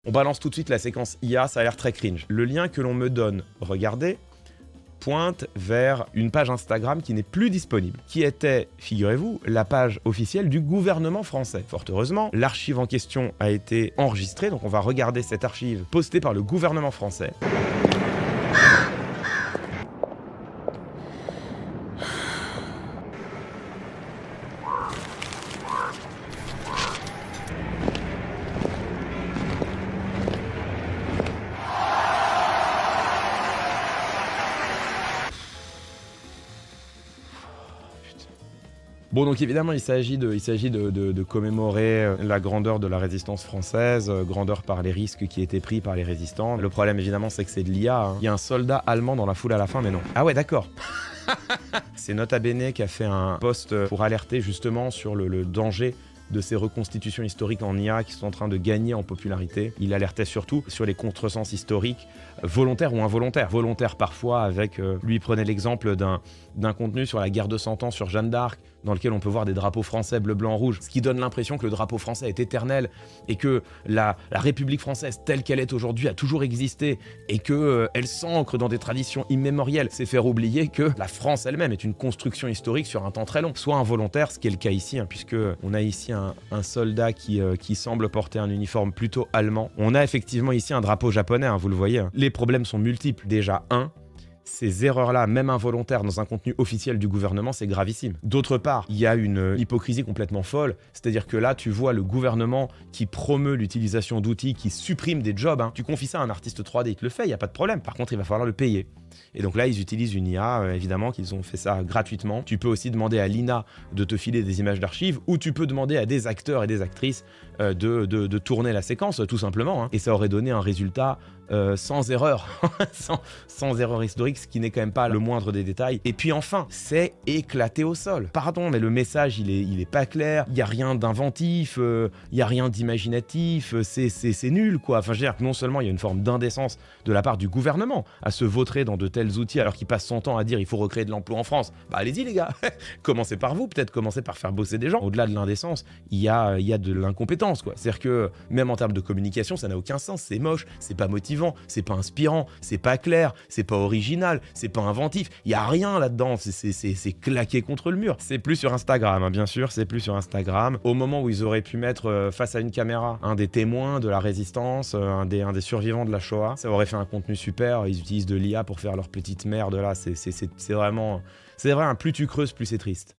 On balance tout de suite la séquence IA, ça a l'air très cringe. Le lien que l'on me donne, regardez, pointe vers une page Instagram qui n'est plus disponible, qui était, figurez-vous, la page officielle du gouvernement français. Fort heureusement, l'archive en question a été enregistrée, donc on va regarder cette archive postée par le gouvernement français. Bon, donc évidemment, il s'agit de commémorer la grandeur de la résistance française, grandeur par les risques qui étaient pris par les résistants. Le problème, évidemment, c'est que c'est de l'IA. Hein. Il y a un soldat allemand dans la foule à la fin, mais non. Ah ouais, d'accord. C'est Nota Bene qui a fait un post pour alerter justement sur le danger de ces reconstitutions historiques en IA qui sont en train de gagner en popularité. Il alertait surtout sur les contresens historiques, volontaires ou involontaires. Volontaires parfois avec, lui prenait l'exemple d'un contenu sur la guerre de 100 ans sur Jeanne d'Arc, dans lequel on peut voir des drapeaux français bleu, blanc, rouge, ce qui donne l'impression que le drapeau français est éternel et que la République française telle qu'elle est aujourd'hui a toujours existé et qu'elle s'ancre dans des traditions immémorielles. C'est faire oublier que la France elle-même est une construction historique sur un temps très long, soit involontaire, ce qui est le cas ici, hein, puisque on a ici un soldat qui semble porter un uniforme plutôt allemand. On a effectivement ici un drapeau japonais, hein, vous le voyez. Hein. Les problèmes sont multiples. Déjà, ces erreurs-là, même involontaires, dans un contenu officiel du gouvernement, c'est gravissime. D'autre part, il y a une hypocrisie complètement folle, c'est-à-dire que là, tu vois le gouvernement qui promeut l'utilisation d'outils qui suppriment des jobs. Hein. Tu confies ça à un artiste 3D, il te le fait, il n'y a pas de problème. Par contre, il va falloir le payer. Et donc là, ils utilisent une IA, évidemment, qu'ils ont fait ça gratuitement. Tu peux aussi demander à l'INA de te filer des images d'archives, ou tu peux demander à des acteurs et des actrices de tourner la séquence, tout simplement. Hein. Et ça aurait donné un résultat sans erreur, sans erreur historique, ce qui n'est quand même pas le moindre des détails. Et puis enfin, c'est éclaté au sol. Pardon, mais le message, il est pas clair, il n'y a rien d'inventif, il n'y a rien d'imaginatif, c'est nul, quoi. Enfin, je veux dire, non seulement il y a une forme d'indécence de la part du gouvernement à se vautrer dans de tels outils alors qu'il passe son temps à dire il faut recréer de l'emploi en France. Bah allez-y les gars, commencez par vous, peut-être commencez par faire bosser des gens. Au-delà de l'indécence, il y a de l'incompétence, quoi. C'est-à-dire que même en termes de communication, ça n'a aucun sens, c'est moche, c'est pas motivant, c'est pas inspirant, c'est pas clair, c'est pas original, c'est pas inventif, il y a rien là-dedans, c'est claqué contre le mur. C'est plus sur Instagram, hein, bien sûr, c'est plus sur Instagram. Au moment où ils auraient pu mettre face à une caméra un des témoins de la résistance, un des survivants de la Shoah, ça aurait fait un contenu super. Ils utilisent de l'IA pour faire leur petite merde là, c'est vraiment, plus tu creuses, plus c'est triste.